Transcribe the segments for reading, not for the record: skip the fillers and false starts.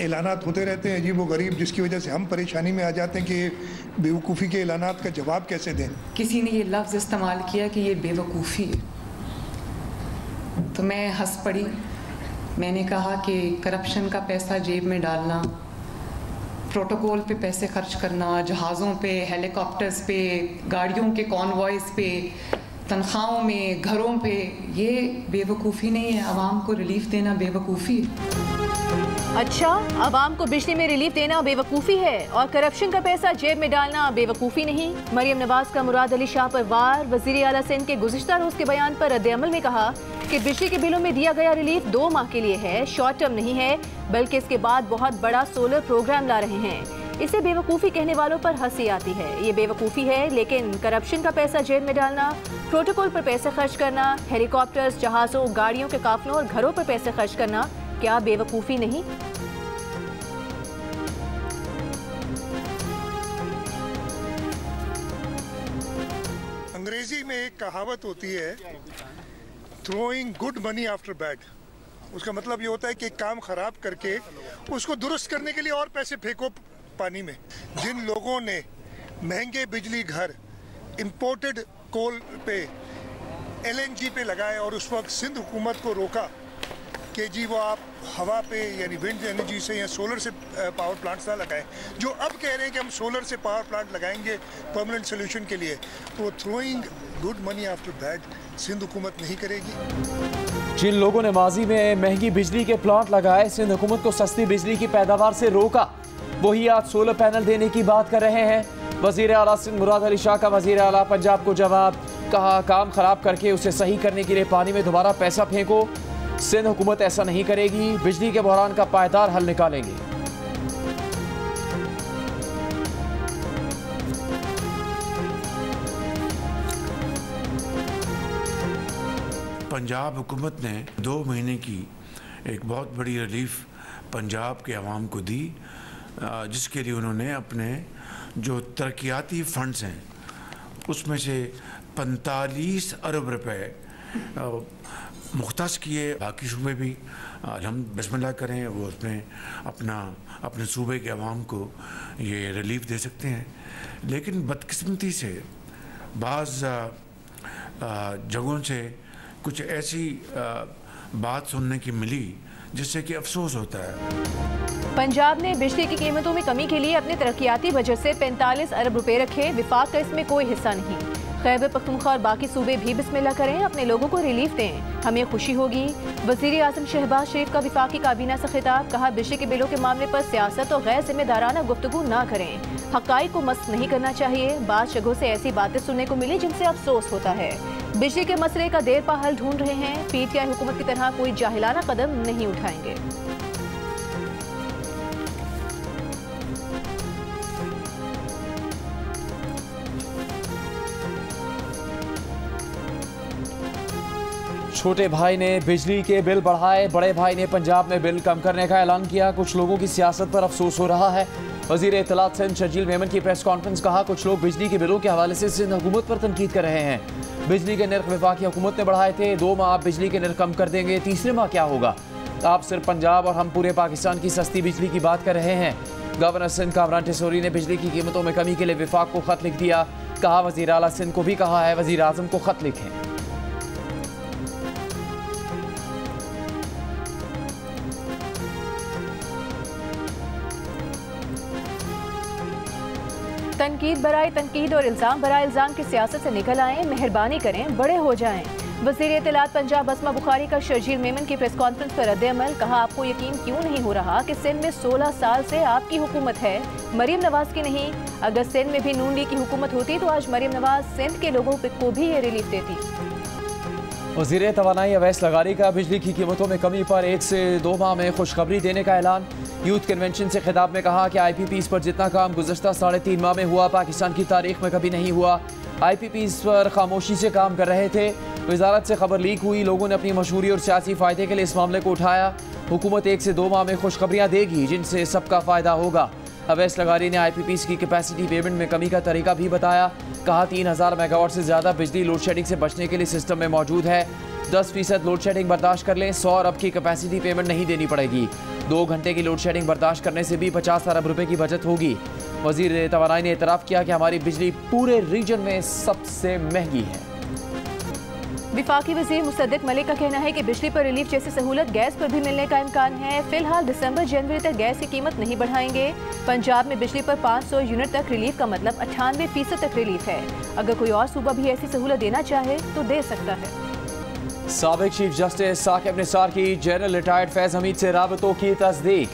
ऐलानात होते रहते हैं अजीब व गरीब, जिसकी वजह से हम परेशानी में आ जाते हैं कि बेवकूफ़ी के ऐलानात का जवाब कैसे दें। किसी ने ये लफ्ज़ इस्तेमाल किया कि ये बेवकूफ़ी है, तो मैं हंस पड़ी। मैंने कहा कि करप्शन का पैसा जेब में डालना, प्रोटोकॉल पे पैसे खर्च करना, जहाज़ों पे, हेलीकॉप्टर्स पे, गाड़ियों के कॉन्वॉयज़ पे, तनख्वाहों में, घरों पे, ये बेवकूफ़ी नहीं है। आवाम को रिलीफ देना बेवकूफ़ी है। अच्छा, आवाम को बिजली में रिलीफ देना बेवकूफ़ी है और करप्शन का पैसा जेब में डालना बेवकूफ़ी नहीं। मरियम नवाज का मुराद अली शाह पर वार। वज़ीर आला सिंध के गुज़िश्ता रोज़ के बयान पर रद्द-ए-अमल में कहा कि बिजली के बिलों में दिया गया रिलीफ 2 माह के लिए है, शॉर्ट टर्म नहीं है, बल्कि इसके बाद बहुत बड़ा सोलर प्रोग्राम ला रहे हैं। इसे बेवकूफ़ी कहने वालों पर हंसी आती है। ये बेवकूफ़ी है, लेकिन करप्शन का पैसा जेब में डालना, प्रोटोकॉल पर पैसे खर्च करना, हेलीकॉप्टर्स, जहाज़ों, गाड़ियों के काफिलों और घरों पर पैसे खर्च करना क्या बेवकूफ़ी नहीं? अंग्रेजी में एक कहावत होती है, throwing good money after bad. उसका मतलब ये होता है कि एक काम खराब करके उसको दुरुस्त करने के लिए और पैसे फेंको पानी में। जिन लोगों ने महंगे बिजली घर इंपोर्टेड कोल पे, LNG पे लगाए और उस वक्त सिंध हुकूमत को रोका कि जी वो आप हवा पे यानी विंड एनर्जी से या सोलर से पावर प्लांट्स ना लगाएं, जो अब कह रहे हैं कि हम सोलर से पावर प्लांट लगाएंगे परमानेंट सोल्यूशन के लिए, तो throwing good money after bad Sindh हुकूमत नहीं करेगी। जिन लोगों ने माजी में महंगी बिजली के प्लांट लगाए, सिंध हुकूमत को सस्ती बिजली की पैदावार से रोका, वही आज सोलर पैनल देने की बात कर रहे हैं। वज़ीर आला सिंध मुराद अली शाह का वज़ीर आला पंजाब को जवाब, कहा काम खराब करके उसे सही करने के लिए पानी में दोबारा पैसा फेंको। सिंध हुकूमत ऐसा नहीं करेगी, बिजली के बहरान का पायदार हल निकालेंगे। पंजाब हुकूमत ने 2 महीने की एक बहुत बड़ी रिलीफ पंजाब के अवाम को दी, जिसके लिए उन्होंने अपने जो तरक्याती फंड्स हैं उसमें से 45 अरब रुपए मुख्तस किए। बाकी सूबे भी हम बिस्मिल्लाह करें, वो उसमें अपने सूबे के अवाम को ये रिलीफ दे सकते हैं। लेकिन बदकिस्मती से बाज़ जगहों से कुछ ऐसी बात सुनने की मिली जिससे कि अफसोस होता है। पंजाब ने बिजली की कीमतों में कमी के लिए अपने तरक्याती बजट से 45 अरब रुपए रखे, विफाक का इसमें कोई हिस्सा नहीं। खैबर पख्तूनख्वा और बाकी सूबे भी बिस्मिल्लाह करें, अपने लोगों को रिलीफ दें, हमें खुशी होगी। वज़ीर आज़म शहबाज शरीफ का विफाकी काबीना से खिताब, कहा बिजली के बिलों के मामले पर सियासत और गैर जिम्मेदाराना गुफ्तगू ना करें, हक़ाइक़ को मस्त नहीं करना चाहिए। बाज़ जगहों से ऐसी बातें सुनने को मिली जिनसे अफसोस होता है। बिजली के मसले का देर पा हल ढूंढ रहे हैं, PTI हुकूमत की तरह कोई जाहिलाना कदम नहीं उठाएंगे। छोटे भाई ने बिजली के बिल बढ़ाए, बड़े भाई ने पंजाब में बिल कम करने का ऐलान किया। कुछ लोगों की सियासत पर अफसोस हो रहा है। वज़ीर इत्तलात सिंध शर्जील मेमन की प्रेस कॉन्फ्रेंस, कहा कुछ लोग बिजली के बिलों के हवाले से सिंध हुकूमत पर तनकीद कर रहे हैं। बिजली के नर्ख वफाकी हुकूमत ने बढ़ाए थे, 2 माह आप बिजली के नर्ख कम कर देंगे, तीसरे माह क्या होगा? आप सिर्फ पंजाब और हम पूरे पाकिस्तान की सस्ती बिजली की बात कर रहे हैं। गवर्नर सिंध कामरान टिसोरी ने बिजली की कीमतों में कमी के लिए विफाक को खत लिख दिया। कहा वज़ीर आला सिंध को भी कहा है वज़ीर आज़म को खत लिखें। तनकीद बराए तनकीद और इल्ज़ाम बराए इल्ज़ाम की सियासत से निकल आएँ, मेहरबानी करें, बड़े हो जाएं। वज़ीर इत्तलात पंजाब अस्मा बुखारी का शर्जील मेमन की प्रेस कॉन्फ्रेंस पर रद्द-ए-अमल, कहा आपको यकीन क्यों नहीं हो रहा कि सिंध में 16 साल से आपकी हुकूमत है, मरियम नवाज की नहीं। अगर सिंध में भी नून लीग की हुकूमत होती तो आज मरियम नवाज सिंध के लोगों को भी ये रिलीफ देती। वज़ीर तवानाई अवैस लगारी का बिजली की कीमतों में कमी पर 1 से 2 माह में खुशखबरी देने का ऐलान। यूथ कन्वेंशन से खिताब में कहा कि IPPs पर जितना काम गुज़श्ता 3.5 माह में हुआ, पाकिस्तान की तारीख में कभी नहीं हुआ। IPPs पर खामोशी से काम कर रहे थे। वजारत से खबर लीक हुई, लोगों ने अपनी मशहूरी और सियासी फ़ायदे के लिए इस मामले को उठाया। हुकूमत 1 से 2 माह में खुशखबरियाँ देगी जिनसे सबका फ़ायदा होगा। अवैस लगारी ने IPPs की कैपेसिटी पेमेंट में कमी का तरीका भी बताया। कहा 3000 मेगावाट से ज़्यादा बिजली लोड शेडिंग से बचने के लिए सिस्टम में मौजूद है। 10% लोड शेडिंग बर्दाश्त कर लें, 100 अरब की कैपेसिटी पेमेंट नहीं देनी पड़ेगी। 2 घंटे की लोड शेडिंग बर्दाश्त करने से भी 50 अरब रुपए की बचत होगी। वजीर तवानाई ने इतराफ़ किया कि हमारी बिजली पूरे रीजन में सबसे महंगी है। विफाकी वज़ीर मुसद्दिक मलिक का कहना है कि बिजली पर रिलीफ जैसी सहूलत गैस पर भी मिलने का इम्कान है। फिलहाल दिसंबर जनवरी तक गैस की कीमत नहीं बढ़ाएंगे। पंजाब में बिजली पर 500 यूनिट तक रिलीफ का मतलब 98% तक रिलीफ है। अगर कोई और सूबा भी ऐसी सहूलत देना चाहे तो दे सकता है। साबिक चीफ जस्टिस साकिब निसार की जनरल रिटायर्ड फैज़ हमीद से राबतों की तस्दीक।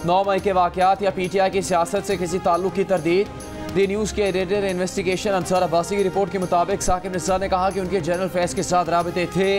9 मई के वाक़यात या PTI की सियासत से किसी ताल्लुक की तरदीद। दी न्यूज़ के एडिटर इन्वेस्टिगेशन अंसार अब्बासी की रिपोर्ट के मुताबिक साकिब निसार ने कहा कि उनके जनरल फैज़ के साथ राबते थे,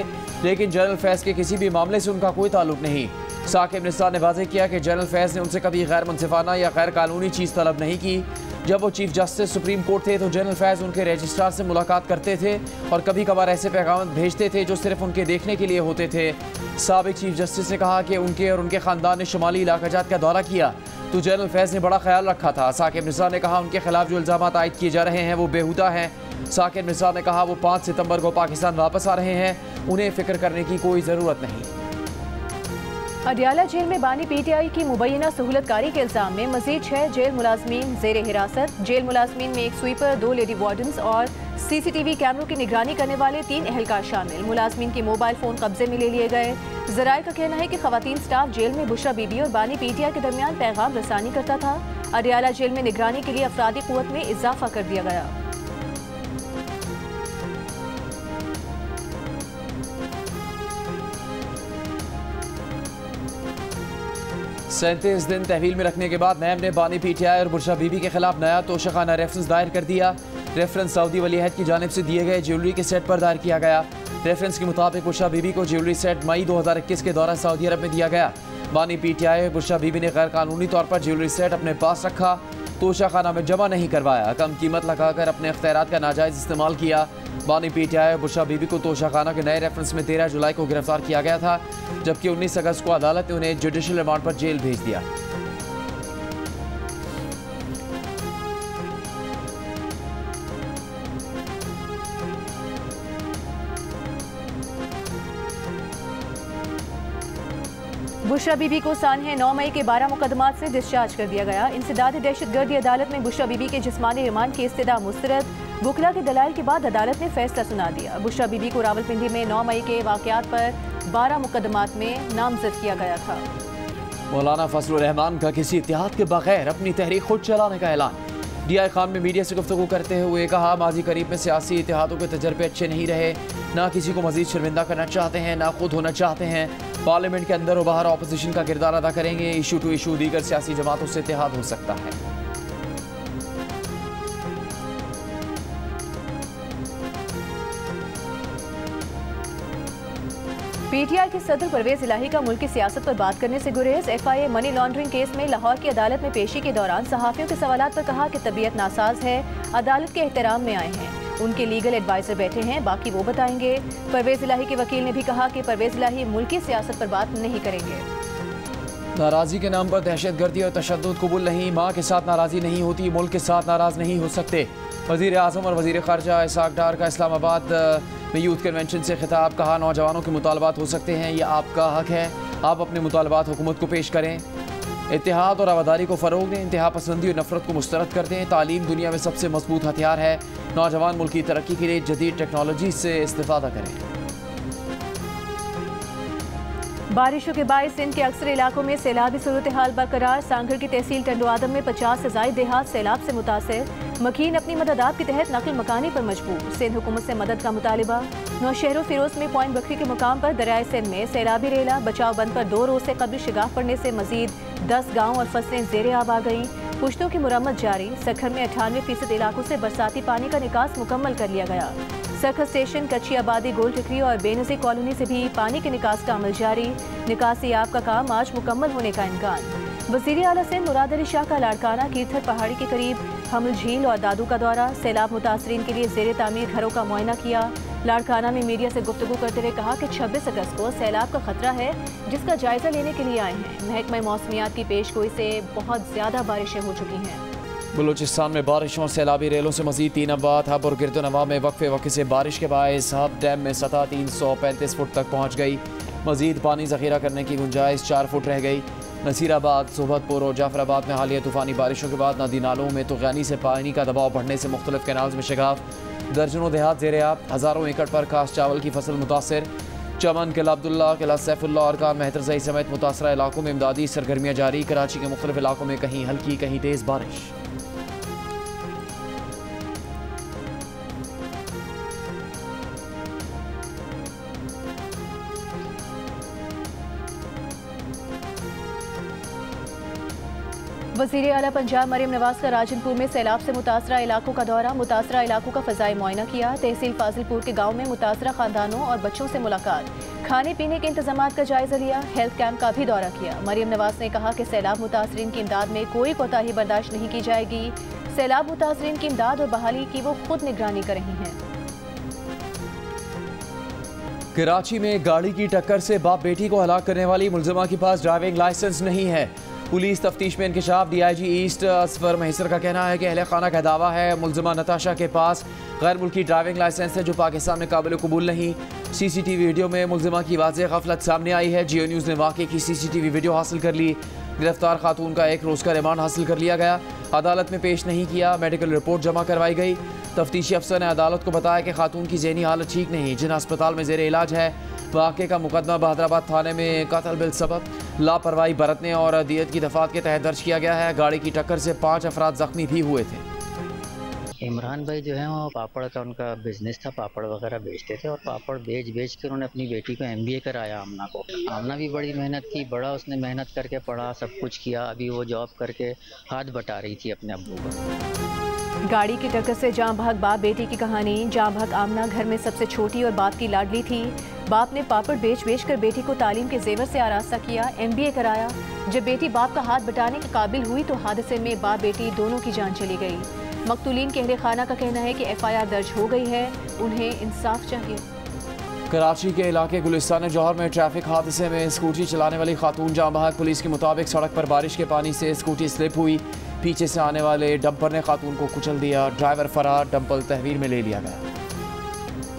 लेकिन जनरल फैज़ के किसी भी मामले से उनका कोई ताल्लुक नहीं। साकिब निसार ने वाज़ेह किया कि जनरल फैज़ ने उनसे कभी गैर मुनसिफाना या गैर कानूनी चीज़ तलब नहीं की। जब वो चीफ जस्टिस सुप्रीम कोर्ट थे तो जनरल फैज़ उनके रजिस्ट्रार से मुलाकात करते थे और कभी कभार ऐसे पैगाम भेजते थे जो सिर्फ उनके देखने के लिए होते थे। साबिक चीफ जस्टिस ने कहा कि उनके और उनके ख़ानदान ने शुमाली इलाकाजात का दौरा किया तो जनरल फैज़ ने बड़ा ख्याल रखा था। साकिब निसार ने कहा उनके खिलाफ जो इल्ज़ामात आयद किए जा रहे हैं वो बेहुदा हैं। साकिब निसार ने कहा वो 5 सितंबर को पाकिस्तान वापस आ रहे हैं, उन्हें फ़िक्र करने की कोई ज़रूरत नहीं। अडियाला जेल में बानी PTI की मुबैना सहूलतकारी के इल्ज़ाम में मज़ीद 6 जेल मुलाजमीन ज़ेर हिरासत। जेल मुलाजमीन में 1 स्वीपर, 2 लेडी वार्डन्स और CCTV कैमरों की निगरानी करने वाले 3 एहलकार शामिल। मुलाजमीन के मोबाइल फ़ोन कब्जे में ले लिए गए। ज़राए का कहना है कि ख़वातीन स्टाफ जेल में बुशरा बीबी और बानी PTI के दरमियान पैगाम रसानी करता था। अडियाला जेल में निगरानी के लिए अफरादी क़ुव्वत में इजाफा कर दिया गया। 37 दिन तहवील में रखने के बाद नैब ने बानी PTI और बुशरा बीबी के खिलाफ नया तोशाखाना रेफरेंस दायर कर दिया। रेफरेंस सऊदी वली अहद की जानिब से दिए गए ज्वेलरी के सेट पर दायर किया गया। रेफरेंस के मुताबिक बुशरा बीबी को ज्वेलरी सेट मई 2021 के दौरान सऊदी अरब में दिया गया। बानी PTI और बुशरा बीबी ने गैर कानूनी तौर पर ज्वेलरी सेट अपने पास रखा, तोशाखाना में जमा नहीं करवाया, कम कीमत लगाकर अपने इख्तियारात का नाजायज़ इस्तेमाल किया। बानी PTI और बुशरा बीबी को तोशाखाना के नए रेफरेंस में 13 जुलाई को गिरफ्तार किया गया था, जबकि 19 अगस्त को अदालत ने उन्हें जुडिशल रिमांड पर जेल भेज दिया। बुशरा बीबी को सानहे 9 मई के 12 मुकदमात से डिस्चार्ज कर दिया गया। इंसदाद दहशतगर्दी अदालत में बुशरा बीबी के जिस्मानी रिमांड की इस्तदा मुस्तरद। बुकला के दलाइल के बाद अदालत ने फैसला सुना दिया। बुशरा बीबी को रावलपिंडी में 9 मई के वाकयात पर 12 मुकदमात में नामजद किया गया था। मौलाना फजलुर रहमान का किसी इत्तेहाद के बगैर अपनी तहरीक खुद चलाने का ऐलान। DI खान में मीडिया से गुफ्तगू करते हुए कहा, माजी करीब में सियासी इत्तेहादों के तजर्बे अच्छे नहीं रहे, ना किसी को मजीद शर्मिंदा करना चाहते हैं, ना खुद होना चाहते हैं। पार्लियामेंट के अंदर और बाहर अपोजिशन का किरदार अदा करेंगे। इशू टू इशू दीगर सियासी जमातों से इत्तेहाद हो सकता है। PTI के सदर परवेज इलाही का मुल्की सियासत पर बात करने से गुरेज। FIA मनी लॉन्ड्रिंग केस में लाहौर की अदालत में पेशी के दौरान सहाफ़ियों के सवालात पर कहा कि तबीयत नासाज है, अदालत के एहतराम में आए हैं, उनके लीगल एडवाइजर बैठे हैं, बाकी वो बताएंगे। परवेज इलाही के वकील ने भी कहा कि परवेज इलाही मुल्की सियासत पर बात नहीं करेंगे। नाराजी के नाम पर दहशतगर्दी और तशद्दुद कबूल नहीं। माँ के साथ नाराजी नहीं होती, मुल्क के साथ नाराज नहीं हो सकते। वज़ीर आज़म और वज़ीर ख़ारजा इसाक डार का इस्लामाबाद में यूथ कन्वेंशन से खिताब। कहा, नौजवानों के मुतालबात हो सकते हैं, यह आपका हक है, आप अपने मुतालबात हुकूमत को पेश करें, इत्तेहाद और आवादारी को फ़रोग दें, इंतहा पसंदी और नफरत को मुस्तरद कर दें। तालीम दुनिया में सबसे मजबूत हथियार है। नौजवान मुल्क की तरक्की के लिए जदीद टेक्नोलॉजी से इस्तेफादा करें। बारिशों के बायस सिंध के अक्सर इलाकों में सैलाबी सूरत हाल बरकरार। सांगड़ की तहसील टंडो आदम में 50 से ज़ायद देहात सैलाब से मुतासर। मकीन अपनी मददात के तहत नकल मकानी पर मजबूर। सिंध हुकूमत से मदद का मुतालिबा। नौशहरों फिरोज में पॉइंट बकरी के मुकाम पर दरियाए सिंध में सैलाबी रेला। बचाव बंद पर 2 रोज से कबल शिगाफ पड़ने से मजीद 10 गाँव और फसलें ज़ेरे आब आ गईं। पुश्तों की मुरम्मत जारी। सखर में 98% इलाकों से बरसाती पानी का निकास मुकम्मल कर लिया गया। सखर स्टेशन, कच्ची आबादी, गोल टिकरी और बेनज़ीर कॉलोनी से भी पानी के निकास का अमल जारी। निकासी आब का काम आज मुकम्मल होने का इम्कान। वज़ीर आला सिंध मुराद अली शाह का लाड़काना कीर्थर पहाड़ी के करीब हमल झील और दादू का दौरा। सैलाब मुतासरीन के लिए ज़ेरे तामीर घरों का मुआयना किया। लाड़काना में मीडिया से गुफ्तगू करते हुए कहा कि 26 अगस्त को सैलाब का खतरा है, जिसका जायजा लेने के लिए आए हैं। महकमा मौसमियात की पेशगोई से बहुत ज़्यादा बारिशें हो चुकी हैं। बलूचिस्तान में बारिशों और सैलाबी रेलों से मजीद 3 अमवात। हब और गिरदोनवा में वक्फे से बारिश के बायस हब डैम में सतह 335 फुट तक पहुँच गई। मजीद पानी ज़ख़ीरा करने की गुंजाइश 4 फुट रह गई। नसीराबाद, सोबतपुर और जाफराबाद में हालिया तूफानी बारिशों के बाद नदी नालों में तूफ़ानी से पानी का दबाव बढ़ने से मुख्तलिफ कैनाल्स में शगाफ, दर्जनों देहात ज़ेर-ए-आब, हज़ारों एकड़ पर काश्त चावल की फसल मुतासर। चमन, किला अब्दुल्ला, किला सैफुल्ला और खान मेहतरजई समेत मुतासरा इलाकों में इमदादी सरगर्मियाँ जारी। कराची के मुख्तलिफ इलाकों में कहीं हल्की कहीं तेज़ बारिश। वज़ीर आला पंजाब मरियम नवाज का राजनपुर में सैलाब से मुतासरा इलाकों का दौरा, मुतासरा इलाकों का फ़ज़ाई मुआयना किया। तहसील फाजिलपुर के गाँव में मुतासरा ख़ानदानों और बच्चों से मुलाकात, खाने पीने के इंतजामात का जायज़ा लिया। हेल्थ कैंप का भी दौरा किया। मरियम नवाज ने कहा कि सैलाब मुतासरीन की इमदाद में कोई कोताही बर्दाश्त नहीं की जाएगी। सैलाब मुतासरीन की इमदाद और बहाली की वो खुद निगरानी कर रही हैं। कराची में गाड़ी की टक्कर से बाप बेटी को हलाक करने वाली मुलजिमा के पास ड्राइविंग लाइसेंस नहीं है। पुलिस तफ्तीश में इंकशाफ। DIG ईस्ट असफर महिसर का कहना है कि अहले खाना का दावा है मुलजिमा नताशा के पास गैर मुल्की ड्राइविंग लाइसेंस है जो पाकिस्तान में काबिल कबूल नहीं। CCTV वीडियो में मुलजिमा की वाज़ेह गफलत सामने आई है। जियो न्यूज़ ने वाक़े की CCTV वीडियो हासिल कर ली। गिरफ्तार खातून का 1 रोज़ का रिमांड हासिल कर लिया गया। अदालत में पेश नहीं किया। मेडिकल रिपोर्ट जमा करवाई गई। तफ्तीशी अफसर ने अदालत को बताया कि खातून की ज़हनी हालत ठीक नहीं, जिन अस्पताल में ज़ेर इलाज है। वाक़े का मुकदमा बहादराबाद थाने में कत्ल बिल सबब लापरवाही बरतने और दियत की दफात के तहत दर्ज किया गया है। गाड़ी की टक्कर से 5 अफराद जख्मी भी हुए थे। इमरान भाई जो है वो पापड़ का उनका बिजनेस था, पापड़ वगैरह बेचते थे और पापड़ बेच कर उन्होंने अपनी बेटी को MBA कराया आमना को। आमना भी बड़ी मेहनत की, बड़ा उसने मेहनत करके पढ़ा, सब कुछ किया। अभी वो जॉब करके हाथ बटा रही थी अपने अब्बू को। गाड़ी की टक्कर से जाँ भाग बाप बेटी की कहानी। जाँ भाग आमना घर में सबसे छोटी और बाप की लाडली थी। बाप ने पापड़ बेच कर बेटी को तालीम के जेवर से आरास्ता किया, MBA कराया। जब बेटी बाप का हाथ बटाने के काबिल हुई तो हादसे में बाप बेटी दोनों की जान चली गई। मकतूलीन के अहले खाना का कहना है कि FIR दर्ज हो गई है, उन्हें इंसाफ चाहिए। कराची के इलाके गुलिस्तान जौहर में ट्रैफिक हादसे में स्कूटी चलाने वाली खातून जाँ बहक। पुलिस के मुताबिक सड़क पर बारिश के पानी से स्कूटी स्लिप हुई। पीछे से आने वाले डंपर ने खातून को कुचल दिया। ड्राइवर फरार, डंपर तहवील में ले लिया गया।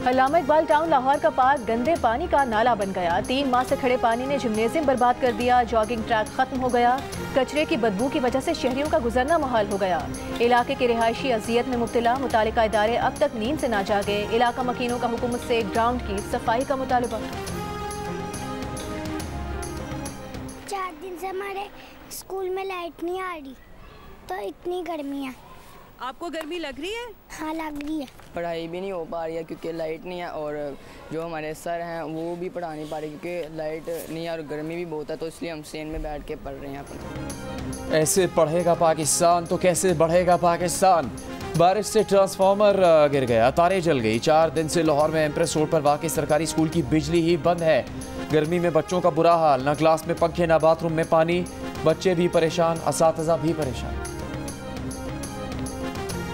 अल्लामा इकबाल टाउन लाहौर का पार्क गंदे पानी का नाला बन गया। 3 माह से खड़े पानी ने जिम्नेजियम बर्बाद कर दिया। जॉगिंग ट्रैक खत्म हो गया। कचरे की बदबू की वजह से शहरियों का गुजरना मुहाल हो गया। इलाके के रिहायशी अजियत में मुब्तला, मुतालिका इदारे अब तक नींद से ना जागे। इलाका मकीनों का हुकूमत से ग्राउंड की सफाई का मुतालबा। 4 दिन से हमारे स्कूल में लाइट नहीं आ रही, तो इतनी गर्मी है। आपको गर्मी लग रही है? हाँ लग रही है। पढ़ाई भी नहीं हो पा रही है क्योंकि लाइट नहीं है और जो हमारे सर हैं वो भी पढ़ा नहीं पा रहे क्योंकि लाइट नहीं है और गर्मी भी बहुत है, तो इसलिए हम सेन में बैठ के पढ़ रहे हैं अपना। ऐसे पढ़ेगा पाकिस्तान तो कैसे बढ़ेगा पाकिस्तान। बारिश से ट्रांसफार्मर गिर गया, तारें जल गई। 4 दिन से लाहौर में एम्प्रेस रोड पर वाक़ई सरकारी स्कूल की बिजली ही बंद है। गर्मी में बच्चों का बुरा हाल, न क्लास में पंखे न बाथरूम में पानी। बच्चे भी परेशान, असातिज़ा भी परेशान।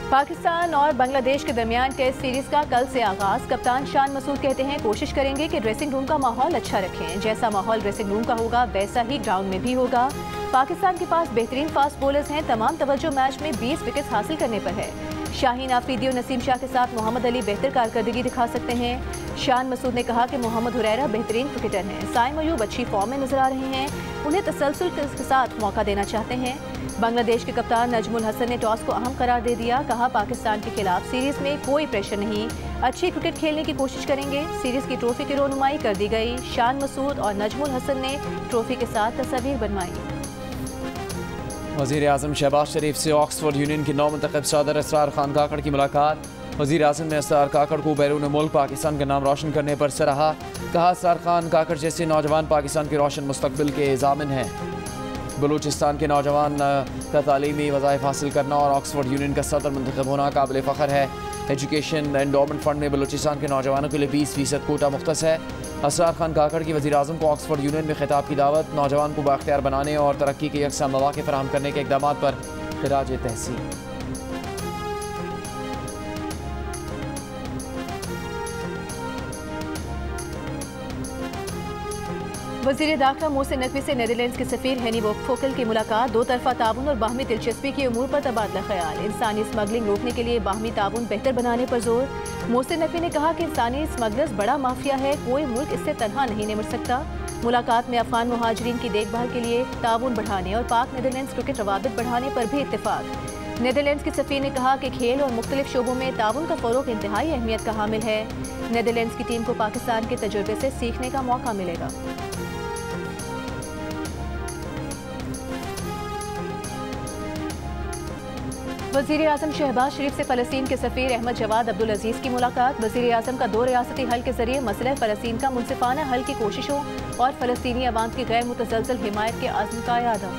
पाकिस्तान और बांग्लादेश के दरमियान टेस्ट सीरीज का कल से आगाज। कप्तान शान मसूद कहते हैं कोशिश करेंगे कि ड्रेसिंग रूम का माहौल अच्छा रखें। जैसा माहौल ड्रेसिंग रूम का होगा वैसा ही ग्राउंड में भी होगा। पाकिस्तान के पास बेहतरीन फास्ट बॉलर्स हैं। तमाम तवज्जो मैच में 20 विकेट हासिल करने पर है। शाहीन आफरीदी और नसीम शाह के साथ मोहम्मद अली बेहतर कारकर्दगी दिखा सकते हैं। शान मसूद ने कहा कि मोहम्मद हुरैरा बेहतरीन क्रिकेटर हैं। साइम अयूब अच्छी फॉर्म में नजर आ रहे हैं, उन्हें तसलसल के साथ मौका देना चाहते हैं। बांग्लादेश के कप्तान नजमुल हसन ने टॉस को अहम करार दे दिया। कहा पाकिस्तान के खिलाफ सीरीज में कोई प्रेशर नहीं, अच्छी क्रिकेट खेलने की कोशिश करेंगे। सीरीज की ट्रॉफी की रोनुमाई कर दी गई। शान मसूद और नजमुल हसन ने ट्रॉफी के साथ तस्वीर बनवाई। वज़ीर आज़म शहबाज शरीफ से ऑक्सफोर्ड यूनियन के नौ मुंतखब सदर असरार खान काकड़ की मुलाकात। वज़ीर आज़म ने असरार काकड़ को बैरून मुल्क पाकिस्तान का नाम रोशन करने पर सराहा। कहा असरार खान काकड़ जैसे नौजवान पाकिस्तान के रोशन मुस्तकबिल के ज़ामिन हैं। बलूचिस्तान के नौजवान का तालीमी वज़ाइफ हासिल करना और ऑक्सफोर्ड यूनियन का सदर मुंतखब होना काबिल फ़ख्र है। एजुकेशन एंडोमेंट फ़ंड में बलूचिस्तान के नौजवानों के लिए 20% कोटा मुख्तस है। असरार खान काकड़ की वज़ीर आज़म को ऑक्सफोर्ड यूनियन में खिताब की दावत। नौजवान को बाख्तियार बनाने और तरक्की के यकसा मौक़े फराहम करने के इक़दाम पर खिराज तहसीन। वज़ीर दाखिला मोहसिन नकवी से नीदरलैंड्स के सफ़ीर हेनी फोकल की मुलाकात। 2 तरफ़ा ताउन और बाहमी दिलचस्पी के उमूर पर तबादला ख्याल। इंसानी स्मगलिंग रोकने के लिए बाहमी ताउन बेहतर बनाने पर जोर। मोहसिन नकवी ने कहा कि इंसानी स्मगलर्स बड़ा माफिया है, कोई मुल्क इससे तनहा नहीं निमट सकता। मुलाकात में अफगान मुहाजिरीन की देखभाल के लिए ताउन बढ़ाने और पाक नीदरलैंड्स क्रिकेट रवाबित बढ़ाने पर भी इत्तेफाक। नीदरलैंड्स की सफीर ने कहा कि खेल और मुख्तलिफ शोबों में ताउन का फ़रोग़ इंतहाई अहमियत का हामिल है। नीदरलैंड्स की टीम को पाकिस्तान के तजुर्बे से सीखने का मौका मिलेगा। वज़ीर आज़म शहबाज शरीफ से फ़लस्तीन के सफ़ीर अहमद जवाद अब्दुल अजीज़ की मुलाकात। वज़ीर आज़म का 2 रियासती हल के जरिए मसला फ़लस्तीन का मुनसिफ़ाना हल की कोशिशों और फ़लस्तीनी अवाम की गैर मुतज़लज़ल हिमायत के आज़म का इरादा।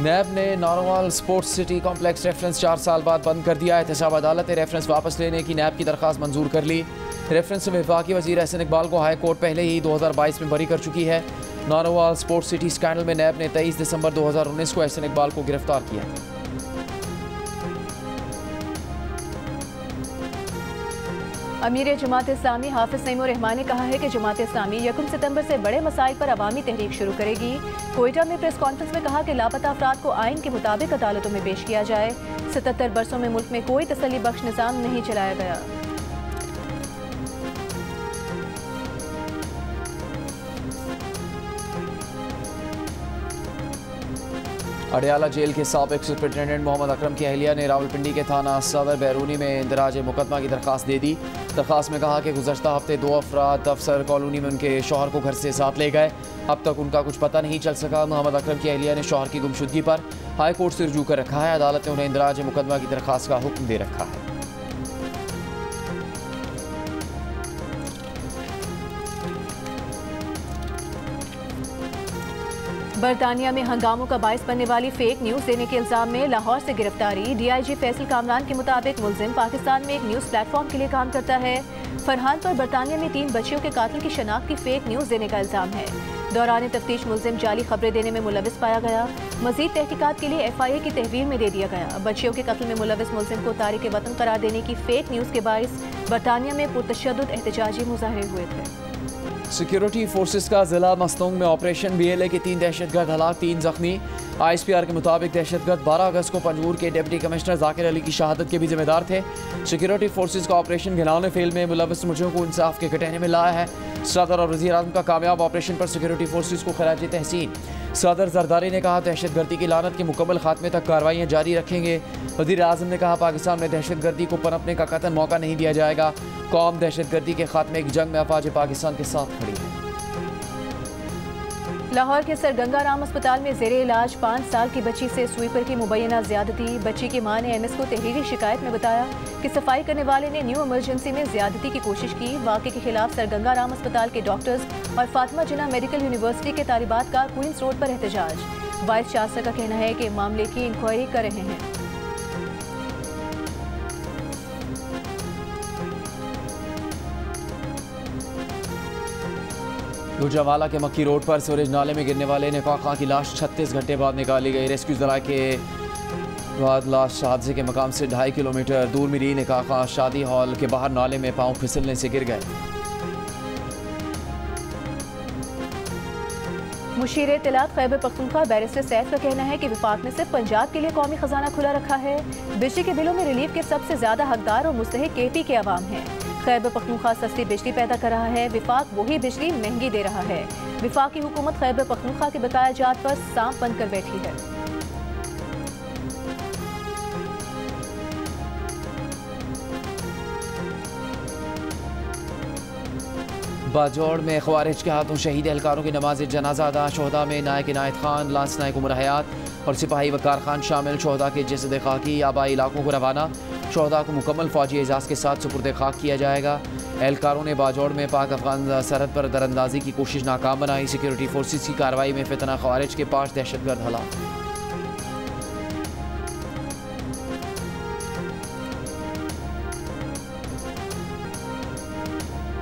नैब ने Narowal sports city complex reference 4 साल बाद बंद कर दिया। एहतसाब अदालत ने रेफरेंस वापस लेने की नैब की दरख्वास्त मंजूर कर ली। रेफरेंस में वफाकी वज़ीर एहसन इकबाल को हाई कोर्ट पहले ही 2022 में बरी कर चुकी है। नारोवाल स्पोर्ट्स सिटी स्कैंडल में नैब ने 23 दिसंबर 2019 को एहसन इकबाल को गिरफ्तार किया। अमीर जमात इस्लामी हाफिज नईमुर रहमान ने कहा है कि जमात इस्लामी 1 सितंबर से बड़े मसाइल पर अवामी तहरीक शुरू करेगी। कोयटा में प्रेस कॉन्फ्रेंस में कहा कि लापता अफराद को आइन के मुताबिक अदालतों में पेश किया जाए। 77 बरसों में मुल्क में कोई तसल्ली बख्श निज़ाम नहीं चलाया गया। अडयाला जेल के साबिक सुपरिटेंडेंट मोहम्मद अकरम की अहलिया ने रावलपिंडी के थाना सदर बैरूनी में इंदराज मुकदमा की दरख्वास्त दे दी। दरख्वास्त में कहा कि गुज़श्ता हफ्ते 2 अफराद अफसर कॉलोनी में उनके शौहर को घर से साथ ले गए। अब तक उनका कुछ पता नहीं चल सका। मोहम्मद अकरम की अहलिया ने शौहर की गुमशुदगी पर हाई कोर्ट से रुजू कर रखा है। अदालत ने उन्हें इंदराज मुकदमा की दरख्वास्त का हुक्म दे रखा है। बरतानिया में हंगामों का बायस बनने वाली फेक न्यूज़ देने के इल्जाम में लाहौर से गिरफ्तारी। डीआईजी फैसल कामरान के मुताबिक मुलजिम पाकिस्तान में एक न्यूज़ प्लेटफॉर्म के लिए काम करता है। फरहान पर बरतानिया में 3 बच्चियों के कातिल की शनाख्त की फेक न्यूज़ देने का इल्जाम है। दौरान तफ्तीश मुलजिम जाली खबरें देने में मुलविस पाया गया। मजीद तहकीकात के लिए FIA की तहवील में दे दिया गया। बच्चियों के कत्ल में मुलविस मुलजिम को तारिक वतन करार देने की फेक न्यूज़ के बायस बरतानिया में पुरतशद्दुद एहतजाजी मुजाहरे हुए थे। सिक्योरिटी फोर्सेस का जिला मस्तूंग में ऑपरेशन BLA के 3 दहशतगर्द हलाक, 3 जख्मी। ISPR के मुताबिक दहशतगर्द 12 अगस्त को पंजूर के डिप्टी कमिश्नर जाकिर अली की शहादत के भी जिम्मेदार थे। सिक्योरिटी फोर्सेस का ऑपरेशन घिनौने फेल में मुलविस मुलजिमों को इंसाफ के कटहरे में लाया है। सदर और वज़ीर आज़म का कामयाब ऑपरेशन पर सिक्योरिटी फोर्सेस को खराज तहसीन। सदर जरदारी ने कहा दहशतगर्दी की लानत के मुकम्मल खात्मे तक कार्रवाइयाँ जारी रखेंगे। वज़ीर आज़म ने कहा पाकिस्तान में दहशतगर्दी को पनपने का कतई मौका नहीं दिया जाएगा। कौम दहशतगर्दी के खात्मे की जंग में अफवाज पाकिस्तान के साथ खड़ी है। लाहौर के सर गंगाराम अस्पताल में ज़ेरे इलाज 5 साल की बच्ची से स्वीपर की मुबैना ज़्यादती। बच्ची की मां ने MS को तहरीरी शिकायत में बताया कि सफाई करने वाले ने न्यू इमरजेंसी में ज़्यादती की कोशिश की। वाक़े के खिलाफ सर गंगाराम अस्पताल के डॉक्टर्स और फातिमा जिन्ना मेडिकल यूनिवर्सिटी के तालिबात का क्वींस रोड पर एहतजाज। वाइस चांसलर का कहना है कि मामले की इंक्वायरी कर रहे हैं। गुजरावाला के मक्की रोड पर सूरज नाले में गिरने वाले निकाह खां की लाश 36 घंटे बाद निकाली गई। रेस्क्यू दल के बाद लाश हादसे के मकाम से 2.5 किलोमीटर दूर मिली। निकाह खां शादी हॉल के बाहर नाले में पांव फिसलने से गिर गए। मुशीर इत्तलात खैबर पख्तूनख्वा बैरिस्टर सैफ का कहना है कि विफाक ने सिर्फ पंजाब के लिए कौमी खजाना खुला रखा है। बिजली के बिलों में रिलीफ के सबसे ज्यादा हकदार और मुस्तहिक KP के अवाम हैं। खैबर पख्तूनख्वा सस्ती बिजली पैदा कर रहा है, विफाक वही बिजली महंगी दे रहा है। विफाकी हुकूमत खैबर पख्तूनख्वा के बकाया जात पर सांप बनकर बैठी है। बाजौड़ में ख्वारिज के हाथों शहीद एहलकारों की नमाज जनाजा अदा। शोहदा में नायक इनायत खान, लांस नायक उमर हयात और सिपाही वकार खान शामिल। शोहदा के जसद खाकी आबाई इलाकों को रवाना। शोहदा को मुकम्मल फौजी एजाज़ के साथ सुपुर्द खाक किया जाएगा। एहलकारों ने बाजौड़ में पाक अफगान सरहद पर दरअंदाजी की कोशिश नाकाम बनाई। सिक्योरिटी फोर्सेस की कार्रवाई में फितना ख्वारिज के 5 दहशतगर्द हलाक।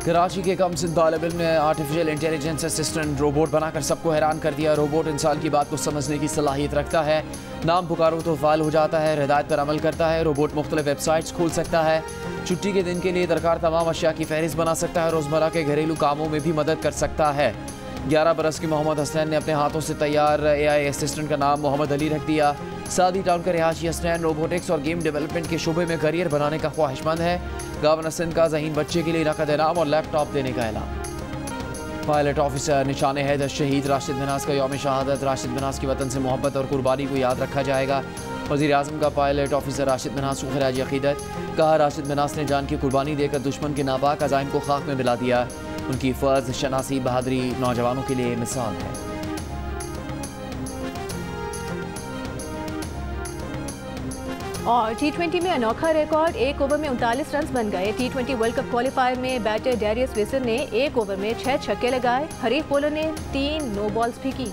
कराची के कम सिंध तालिब इल्म ने आर्टिफिशियल इंटेलिजेंस असिस्टेंट रोबोट बनाकर सबको हैरान कर दिया। रोबोट इंसान की बात को समझने की सलाहियत रखता है। नाम पुकारो तो फाल हो जाता है, हिदायत पर अमल करता है। रोबोट मुख्तलिफ वेबसाइट्स खोल सकता है। छुट्टी के दिन के लिए दरकार तमाम अशिया की फहरिस्त बना सकता है। रोज़मर्रा के घरेलू कामों में भी मदद कर सकता है। 11 बरस के मोहम्मद हसनैन ने अपने हाथों से तैयार AI असिस्टेंट का नाम मोहम्मद अली रख दिया। सादी टाउन का रिहायशी हसनैन रोबोटिक्स और गेम डेवलपमेंट के शोबे में करियर बनाने का ख्वाहिशमंद है। गवर्नर सिंध का ज़हीन बच्चे के लिए नकद इनाम और लैपटॉप देने का ऐलान। पायलट ऑफिसर निशान हैदर शहीद राशिद मिन्हास का यौम शहादत। राशिद मिन्हास की वतन से मोहब्बत और कुर्बानी को याद रखा जाएगा। वज़ीर आज़म का पायलट ऑफिसर राशिद मिन्हास को खराज अक़ीदत। कहा, राशिद मिन्हास ने जान की कुर्बानी देकर दुश्मन के नापाक अज़ाइम को खाक में मिला दिया। उनकी फ़र्ज शनासी बहादुरी नौजवानों के लिए मिसाल है। और T20 में अनोखा रिकॉर्ड, 1 ओवर में 39 रन बन गए। T20 वर्ल्ड कप क्वालिफायर में बैटर डेरियस विजर ने 1 ओवर में 6 छक्के लगाए। हरीफ बॉलर ने 3 नो बॉल्स भी की।